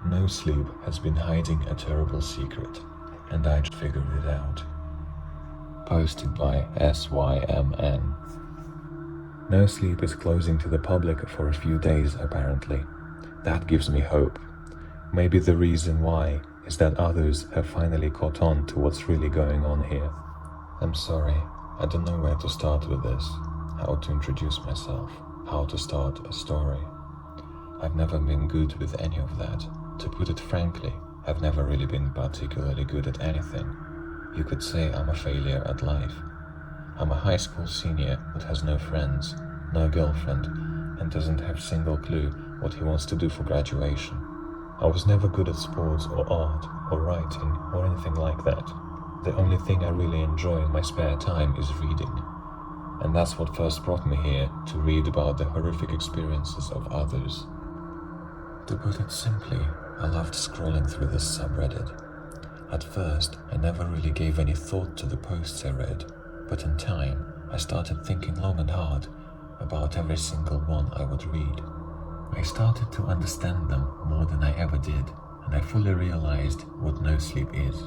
Nosleep has been hiding a terrible secret, and I just figured it out. Posted by SYMN. Nosleep is closing to the public for a few days apparently. That gives me hope. Maybe the reason why is that others have finally caught on to what's really going on here. I'm sorry, I don't know where to start with this, how to introduce myself, how to start a story. I've never been good with any of that. To put it frankly, I've never really been particularly good at anything. You could say I'm a failure at life. I'm a high school senior who has no friends, no girlfriend, and doesn't have a single clue what he wants to do for graduation. I was never good at sports or art or writing or anything like that. The only thing I really enjoy in my spare time is reading. And that's what first brought me here, to read about the horrific experiences of others. To put it simply, I loved scrolling through this subreddit. At first, I never really gave any thought to the posts I read, but in time, I started thinking long and hard about every single one I would read. I started to understand them more than I ever did, and I fully realized what Nosleep is.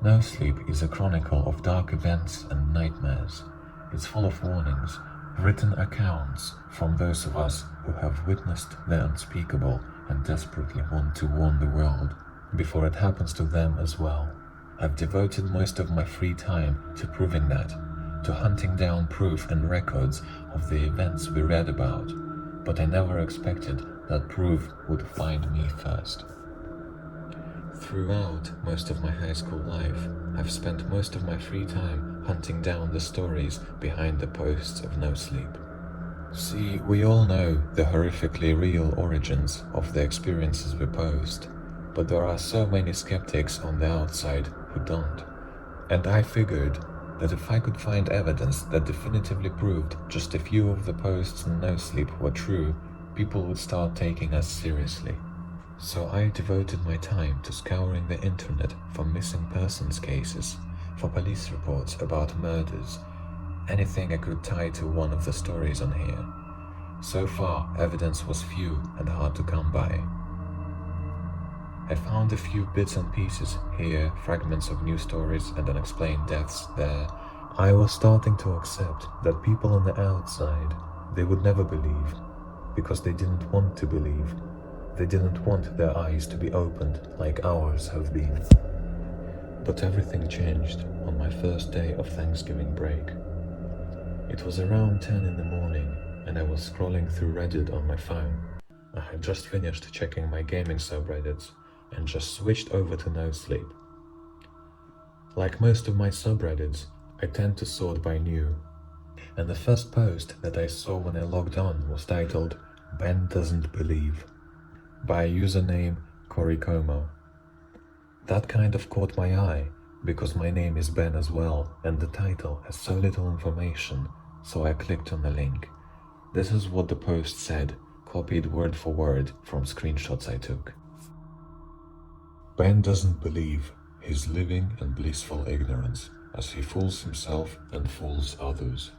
Nosleep is a chronicle of dark events and nightmares. It's full of warnings, written accounts from those of us who have witnessed the unspeakable and desperately want to warn the world before it happens to them as well. I've devoted most of my free time to proving that, to hunting down proof and records of the events we read about, but I never expected that proof would find me first. Throughout most of my high school life, I've spent most of my free time hunting down the stories behind the posts of Nosleep. See, we all know the horrifically real origins of the experiences we post, but there are so many skeptics on the outside who don't. And I figured that if I could find evidence that definitively proved just a few of the posts in Nosleep were true, people would start taking us seriously. So I devoted my time to scouring the internet for missing persons cases, for police reports about murders, anything I could tie to one of the stories on here. So far, evidence was few and hard to come by. I found a few bits and pieces here, fragments of news stories and unexplained deaths there. I was starting to accept that people on the outside, they would never believe, because they didn't want to believe. They didn't want their eyes to be opened like ours have been. But everything changed on my first day of Thanksgiving break. It was around 10 in the morning, and I was scrolling through Reddit on my phone. I had just finished checking my gaming subreddits and just switched over to Nosleep. Like most of my subreddits, I tend to sort by new, and the first post that I saw when I logged on was titled "Ben Doesn't Believe" by username Corey. That kind of caught my eye, because my name is Ben as well, and the title has so little information, so I clicked on the link. This is what the post said, copied word for word from screenshots I took. Ben doesn't believe he's living in blissful ignorance, as he fools himself and fools others.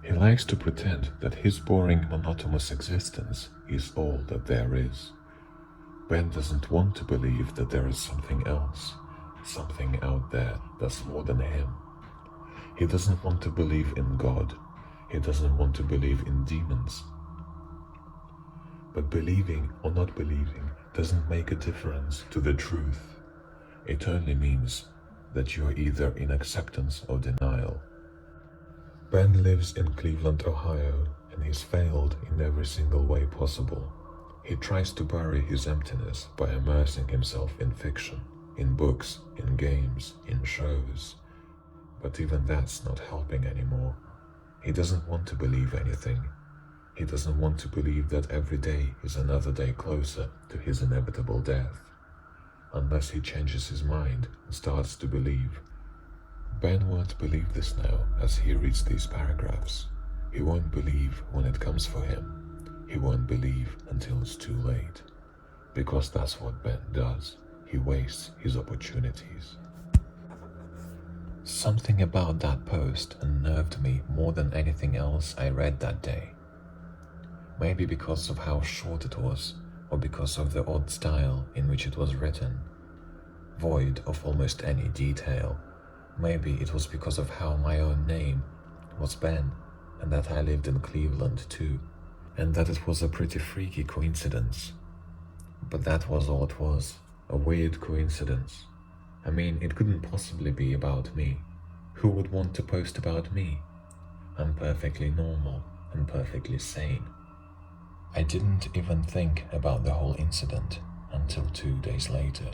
He likes to pretend that his boring, monotonous existence is all that there is. Ben doesn't want to believe that there is something else, something out there that's more than him. He doesn't want to believe in God. He doesn't want to believe in demons. But believing or not believing doesn't make a difference to the truth. It only means that you're either in acceptance or denial. Ben lives in Cleveland, Ohio, and he's failed in every single way possible. He tries to bury his emptiness by immersing himself in fiction, in books, in games, in shows. But even that's not helping anymore. He doesn't want to believe anything. He doesn't want to believe that every day is another day closer to his inevitable death. Unless he changes his mind and starts to believe. Ben won't believe this now as he reads these paragraphs. He won't believe when it comes for him. He won't believe until it's too late. Because that's what Ben does. He wastes his opportunities. Something about that post unnerved me more than anything else I read that day. Maybe because of how short it was, or because of the odd style in which it was written, void of almost any detail. Maybe it was because of how my own name was Ben, and that I lived in Cleveland too, and that it was a pretty freaky coincidence. But that was all it was, a weird coincidence. I mean, it couldn't possibly be about me. Who would want to post about me? I'm perfectly normal and perfectly sane. I didn't even think about the whole incident until 2 days later.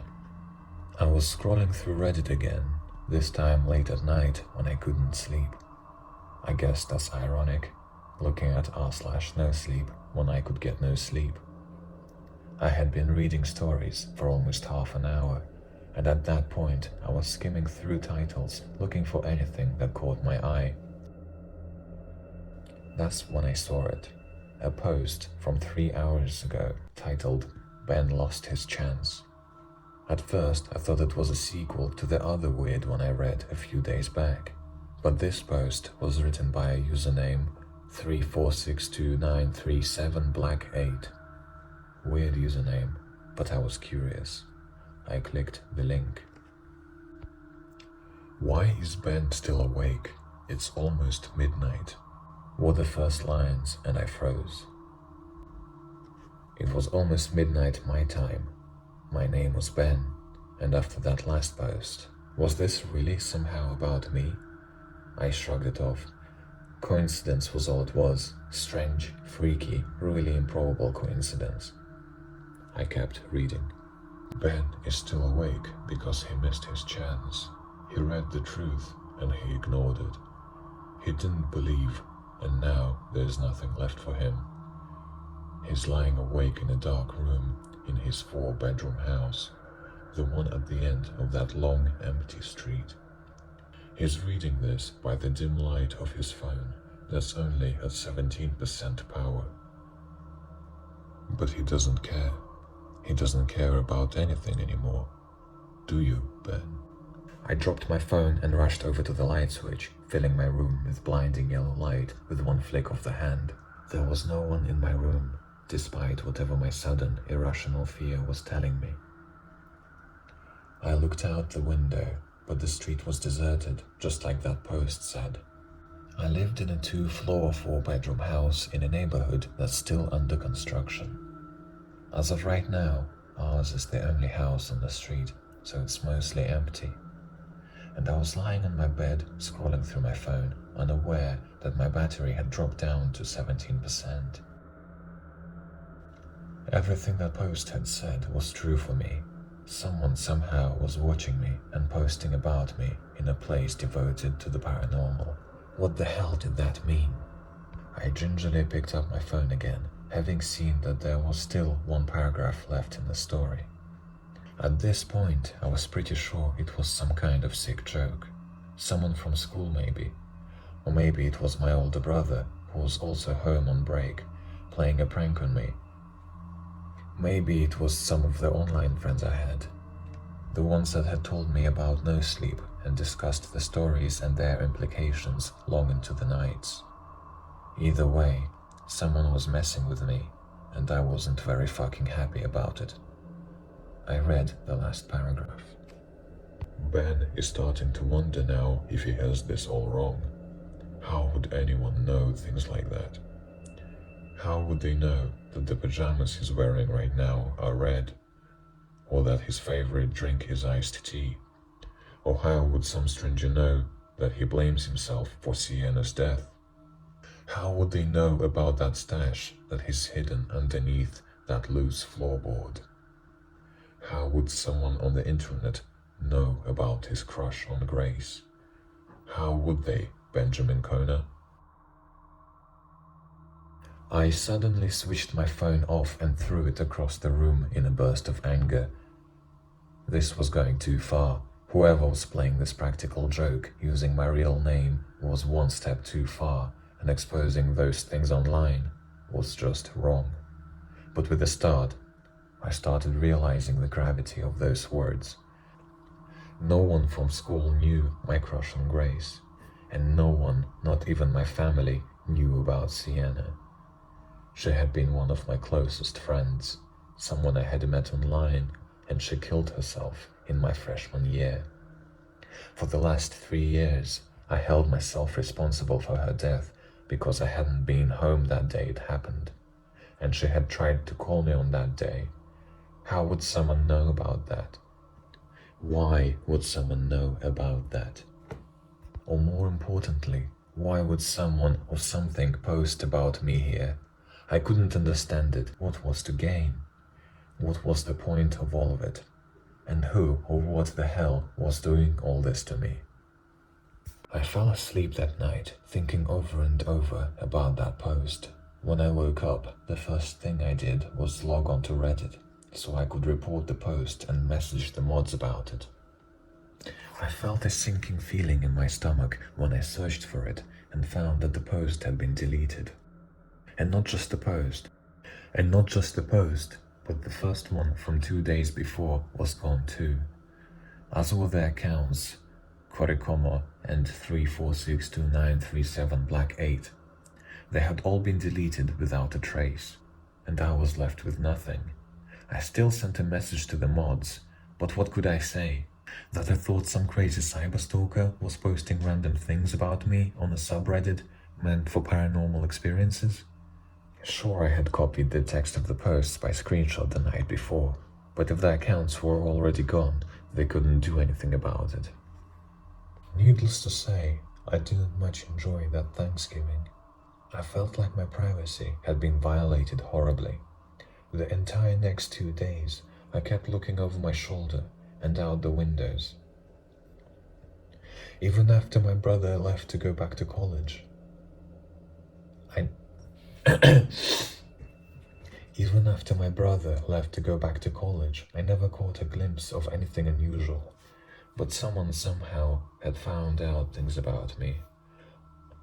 I was scrolling through Reddit again, this time late at night when I couldn't sleep. I guess that's ironic, looking at r/Nosleep when I could get no sleep. I had been reading stories for almost half an hour, and at that point I was skimming through titles looking for anything that caught my eye. That's when I saw it, a post from 3 hours ago titled "Ben Lost His Chance." At first I thought it was a sequel to the other weird one I read a few days back, but this post was written by a username 3462937black8. Weird username, but I was curious. I clicked the link. "Why is Ben still awake? It's almost midnight," were the first lines, and I froze. It was almost midnight my time. My name was Ben, and after that last post, was this really somehow about me? I shrugged it off. Coincidence was all it was. Strange, freaky, really improbable coincidence. I kept reading. "Ben is still awake because he missed his chance. He read the truth and he ignored it. He didn't believe, and now there's nothing left for him. He's lying awake in a dark room in his 4-bedroom house, the one at the end of that long, empty street. He's reading this by the dim light of his phone that's only at 17% power. But he doesn't care. He doesn't care about anything anymore. Do you, Ben?" I dropped my phone and rushed over to the light switch, filling my room with blinding yellow light with one flick of the hand. There was no one in my room, despite whatever my sudden, irrational fear was telling me. I looked out the window, but the street was deserted, just like that post said. I lived in a 2-floor, 4-bedroom house in a neighborhood that's still under construction. As of right now, ours is the only house on the street, so it's mostly empty. And I was lying on my bed, scrolling through my phone, unaware that my battery had dropped down to 17%. Everything that post had said was true for me. Someone somehow was watching me and posting about me in a place devoted to the paranormal. What the hell did that mean? I gingerly picked up my phone again, having seen that there was still one paragraph left in the story. At this point, I was pretty sure it was some kind of sick joke. Someone from school maybe. Or maybe it was my older brother, who was also home on break, playing a prank on me. Maybe it was some of the online friends I had. The ones that had told me about Nosleep and discussed the stories and their implications long into the nights. Either way, someone was messing with me, and I wasn't very fucking happy about it. I read the last paragraph. "Ben is starting to wonder now if he has this all wrong. How would anyone know things like that? How would they know that the pajamas he's wearing right now are red? Or that his favorite drink is iced tea? Or how would some stranger know that he blames himself for Sienna's death? How would they know about that stash that is hidden underneath that loose floorboard? How would someone on the internet know about his crush on Grace? How would they, Benjamin Kona?" I suddenly switched my phone off and threw it across the room in a burst of anger. This was going too far. Whoever was playing this practical joke using my real name was one step too far, and exposing those things online was just wrong. But with a start, I started realizing the gravity of those words. No one from school knew my crush on Grace, and no one, not even my family, knew about Sienna. She had been one of my closest friends, someone I had met online, and she killed herself in my freshman year. For the last 3 years, I held myself responsible for her death because I hadn't been home that day it happened, and she had tried to call me on that day. How would someone know about that? Why would someone know about that? Or more importantly, why would someone or something post about me here? I couldn't understand it. What was to gain? What was the point of all of it? And who or what the hell was doing all this to me? I fell asleep that night, thinking over and over about that post. When I woke up, the first thing I did was log on to Reddit, so I could report the post and message the mods about it. I felt a sinking feeling in my stomach when I searched for it and found that the post had been deleted. And not just the post, but the first one from 2 days before was gone too, as were the accounts Korikomo and 3462937 Black 8. They had all been deleted without a trace, and I was left with nothing. I still sent a message to the mods, but what could I say? That I thought some crazy cyberstalker was posting random things about me on a subreddit meant for paranormal experiences? Sure, I had copied the text of the posts by screenshot the night before, but if the accounts were already gone, they couldn't do anything about it. Needless to say, I didn't much enjoy that Thanksgiving. I felt like my privacy had been violated horribly. The entire next 2 days, I kept looking over my shoulder and out the windows. Even after my brother left to go back to college, I never caught a glimpse of anything unusual, but someone somehow had found out things about me.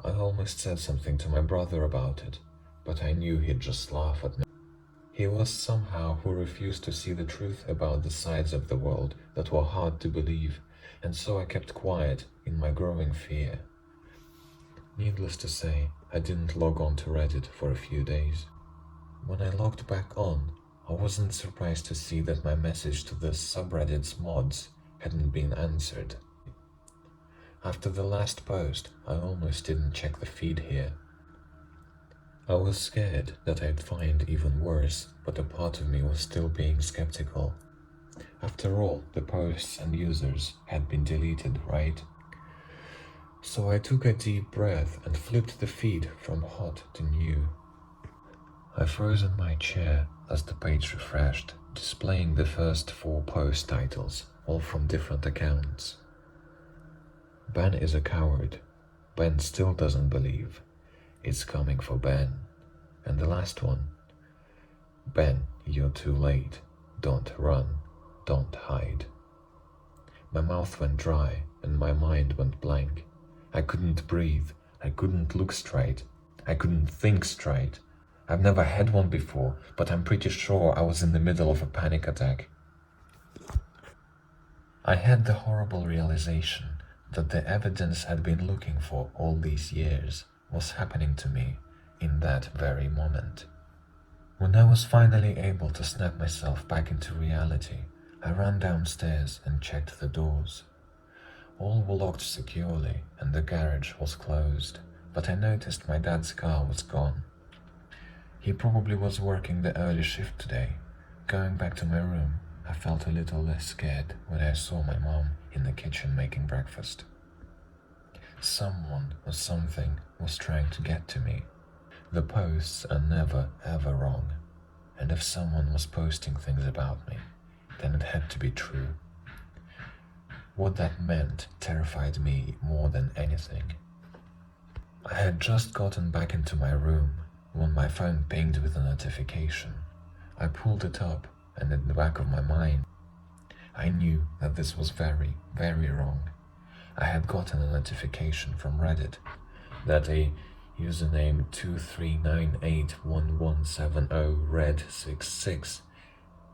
I almost said something to my brother about it, but I knew he'd just laugh at me. He was somehow who refused to see the truth about the sides of the world that were hard to believe, and so I kept quiet in my growing fear. Needless to say, I didn't log on to Reddit for a few days. When I logged back on, I wasn't surprised to see that my message to the subreddit's mods hadn't been answered. After the last post, I almost didn't check the feed here. I was scared that I'd find even worse, but a part of me was still being skeptical. After all, the posts and users had been deleted, right? So I took a deep breath and flipped the feed from hot to new. I froze in my chair as the page refreshed, displaying the first 4 post titles, all from different accounts. Ben is a coward. Ben still doesn't believe. It's coming for Ben. And the last one. Ben, you're too late. Don't run. Don't hide. My mouth went dry and my mind went blank. I couldn't breathe. I couldn't look straight. I couldn't think straight. I've never had one before, but I'm pretty sure I was in the middle of a panic attack. I had the horrible realization that the evidence I'd been looking for all these years was happening to me in that very moment. When I was finally able to snap myself back into reality, I ran downstairs and checked the doors. All were locked securely and the garage was closed, but I noticed my dad's car was gone. He probably was working the early shift today. Going back to my room, I felt a little less scared when I saw my mom in the kitchen making breakfast. Someone or something was trying to get to me. The posts are never ever wrong, and if someone was posting things about me, then it had to be true. What that meant terrified me more than anything. I had just gotten back into my room when my phone pinged with a notification. I pulled it up, and in the back of my mind, I knew that this was very, very wrong. I had gotten a notification from Reddit that a username 23981170red66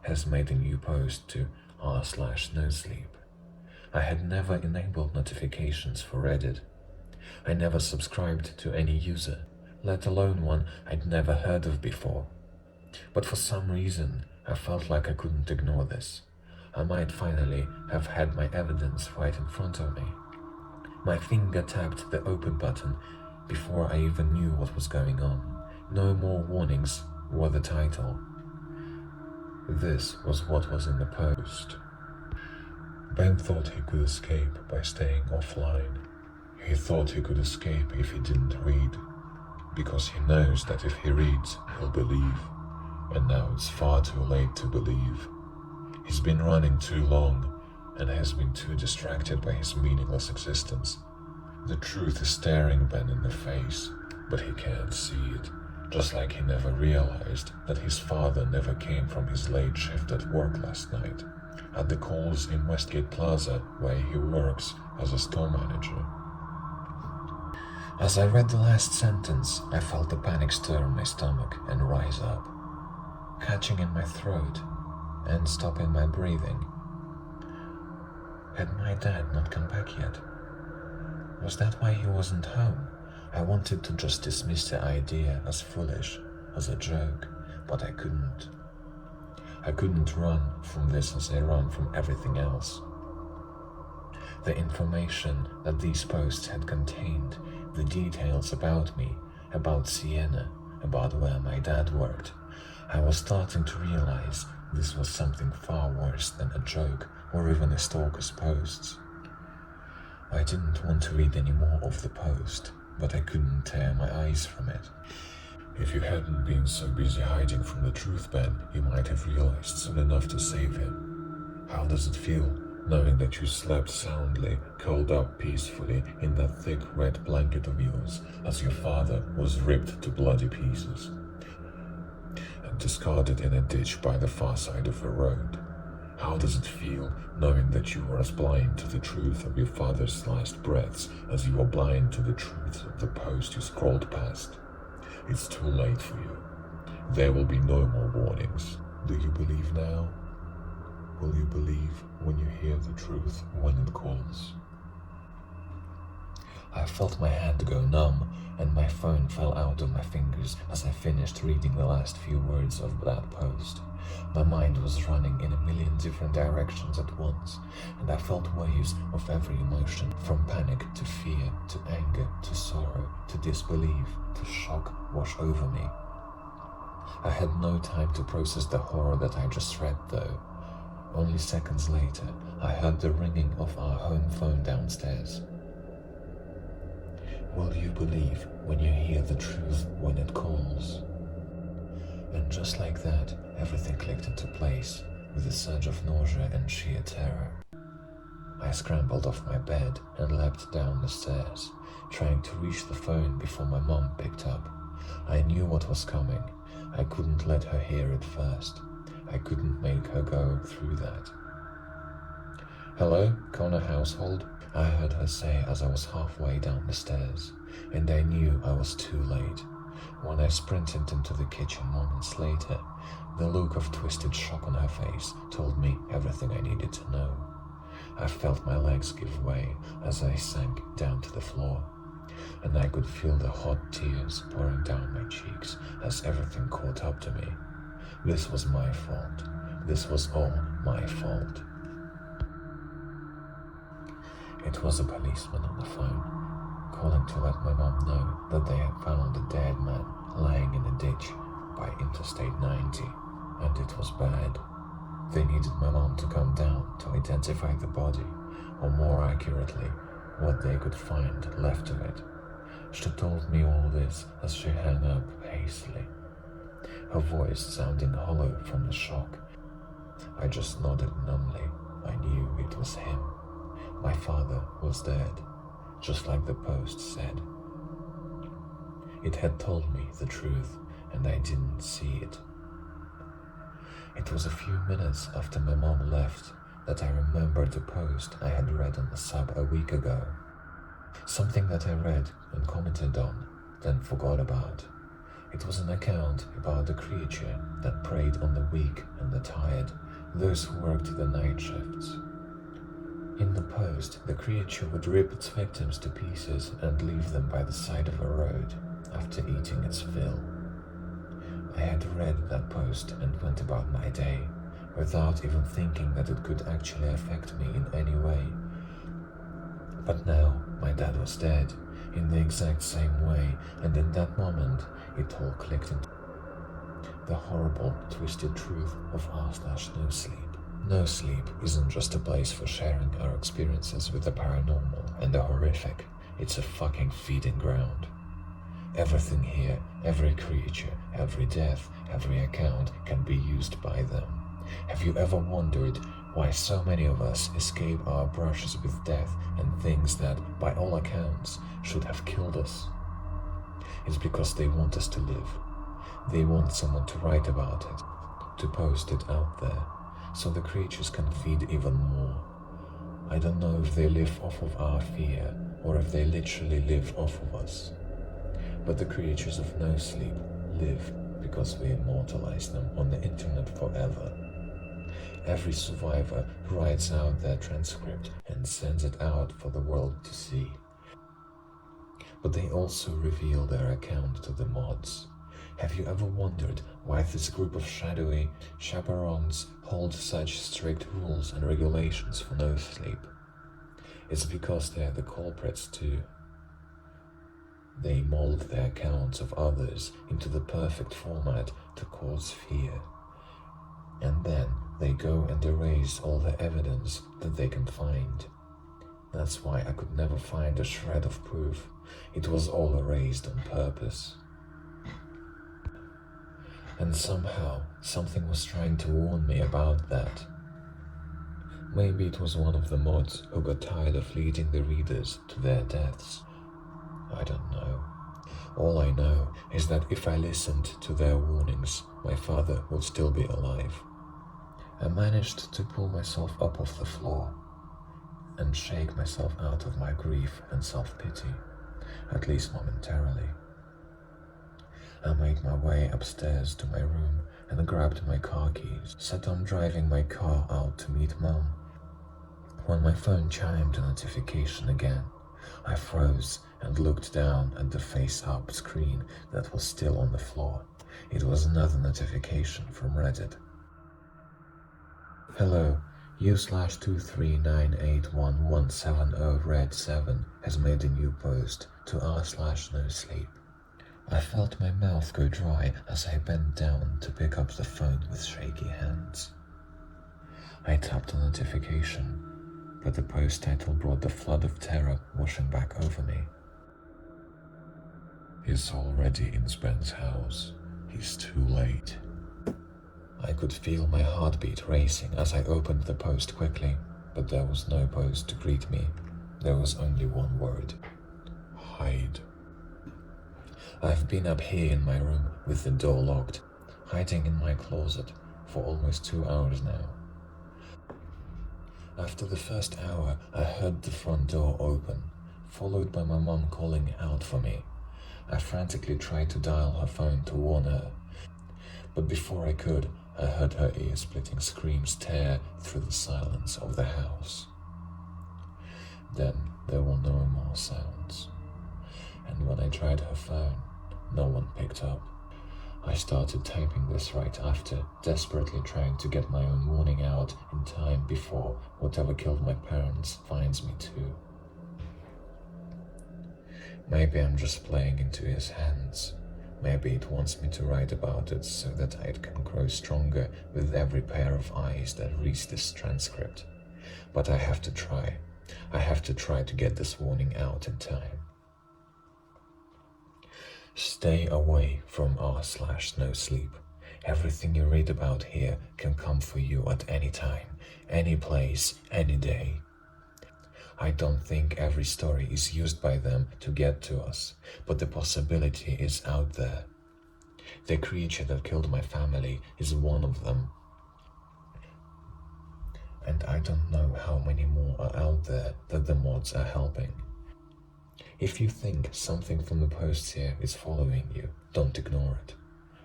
has made a new post to r/Nosleep. I had never enabled notifications for Reddit. I never subscribed to any user, let alone one I'd never heard of before. But for some reason, I felt like I couldn't ignore this. I might finally have had my evidence right in front of me. My finger tapped the open button before I even knew what was going on. No more warnings were the title. This was what was in the post. Ben thought he could escape by staying offline. He thought he could escape if he didn't read, because he knows that if he reads, he'll believe. And now it's far too late to believe. He's been running too long and has been too distracted by his meaningless existence. The truth is staring Ben in the face, but he can't see it, just like he never realized that his father never came from his late shift at work last night, at the calls in Westgate Plaza where he works as a store manager. As I read the last sentence, I felt a panic stir in my stomach and rise up, catching in my throat and stopping my breathing. Had my dad not come back yet? Was that why he wasn't home? I wanted to just dismiss the idea as foolish, as a joke, but I couldn't. I couldn't run from this as I ran from everything else. The information that these posts had contained, the details about me, about Sienna, about where my dad worked, I was starting to realize this was something far worse than a joke or even a stalker's posts. I didn't want to read any more of the post, but I couldn't tear my eyes from it. If you hadn't been so busy hiding from the truth, Ben, you might have realized soon enough to save him. How does it feel, knowing that you slept soundly, curled up peacefully in that thick red blanket of yours, as your father was ripped to bloody pieces and discarded in a ditch by the far side of a road? How does it feel, knowing that you were as blind to the truth of your father's last breaths as you were blind to the truth of the post you scrolled past? It's too late for you. There will be no more warnings. Do you believe now? Will you believe when you hear the truth when it calls? I felt my hand go numb and my phone fell out of my fingers as I finished reading the last few words of that post. My mind was running in a million different directions at once, and I felt waves of every emotion, from panic to fear, to anger, to sorrow, to disbelief, to shock wash over me. I had no time to process the horror that I just read, though. Only seconds later, I heard the ringing of our home phone downstairs. Will you believe when you hear the truth when it calls? And just like that, everything clicked into place, with a surge of nausea and sheer terror. I scrambled off my bed and leapt down the stairs, trying to reach the phone before my mom picked up. I knew what was coming. I couldn't let her hear it first. I couldn't make her go through that. "Hello, Connor household," I heard her say as I was halfway down the stairs, and I knew I was too late. When I sprinted into the kitchen moments later, the look of twisted shock on her face told me everything I needed to know. I felt my legs give way as I sank down to the floor, and I could feel the hot tears pouring down my cheeks as everything caught up to me. This was my fault. This was all my fault. It was a policeman on the phone, calling to let my mom know that they had found a dead man lying in a ditch by Interstate 90, and it was bad. They needed my mom to come down to identify the body, or more accurately, what they could find left of it. She told me all this as she hung up hastily, her voice sounding hollow from the shock. I just nodded numbly. I knew it was him. My father was dead, just like the post said. It had told me the truth, and I didn't see it. It was a few minutes after my mom left that I remembered the post I had read on the sub a week ago. Something that I read and commented on, then forgot about. It was an account about a creature that preyed on the weak and the tired, those who worked the night shifts. In the post, the creature would rip its victims to pieces and leave them by the side of a road after eating its fill. I had read that post and went about my day, without even thinking that it could actually affect me in any way. But now my dad was dead, in the exact same way, and in that moment it all clicked into the horrible, twisted truth of r/Nosleep. Nosleep isn't just a place for sharing our experiences with the paranormal and the horrific, it's a fucking feeding ground. Everything here, every creature, every death, every account can be used by them. Have you ever wondered why so many of us escape our brushes with death and things that, by all accounts, should have killed us? It's because they want us to live. They want someone to write about it, to post it out there, so the creatures can feed even more. I don't know if they live off of our fear, or if they literally live off of us. But the creatures of Nosleep live because we immortalize them on the internet forever. Every survivor writes out their transcript and sends it out for the world to see. But they also reveal their account to the mods. Have you ever wondered why this group of shadowy chaperones hold such strict rules and regulations for Nosleep? It's because they're the culprits too. They mold their accounts of others into the perfect format to cause fear. And then they go and erase all the evidence that they can find. That's why I could never find a shred of proof. It was all erased on purpose. And somehow, something was trying to warn me about that. Maybe it was one of the mods who got tired of leading the readers to their deaths. I don't know. All I know is that if I listened to their warnings, my father would still be alive. I managed to pull myself up off the floor and shake myself out of my grief and self-pity, at least momentarily. I made my way upstairs to my room and grabbed my car keys, set on driving my car out to meet Mum. When my phone chimed a notification again, I froze and looked down at the face-up screen that was still on the floor. It was another notification from Reddit. Hello, u/239811170 Red 7 has made a new post to r/Nosleep. I felt my mouth go dry as I bent down to pick up the phone with shaky hands. I tapped the notification, but the post title brought the flood of terror washing back over me. He's already in Spen's house. He's too late. I could feel my heartbeat racing as I opened the post quickly, but there was no post to greet me. There was only one word: hide. I've been up here in my room with the door locked, hiding in my closet for almost 2 hours now. After the first hour, I heard the front door open, followed by my mum calling out for me. I frantically tried to dial her phone to warn her, but before I could, I heard her ear-splitting screams tear through the silence of the house. Then there were no more sounds, and when I tried her phone, no one picked up. I started typing this right after, desperately trying to get my own warning out in time before whatever killed my parents finds me too. Maybe I'm just playing into his hands. Maybe it wants me to write about it so that I can grow stronger with every pair of eyes that reads this transcript. But I have to try. I have to try to get this warning out in time. Stay away from r/Nosleep. Everything you read about here can come for you at any time, any place, any day. I don't think every story is used by them to get to us, but the possibility is out there. The creature that killed my family is one of them. And I don't know how many more are out there that the mods are helping. If you think something from the posts here is following you, don't ignore it.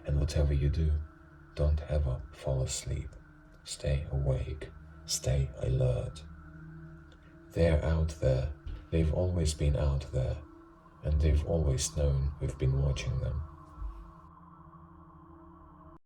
And whatever you do, don't ever fall asleep. Stay awake. Stay alert. They're out there. They've always been out there. And they've always known we've been watching them.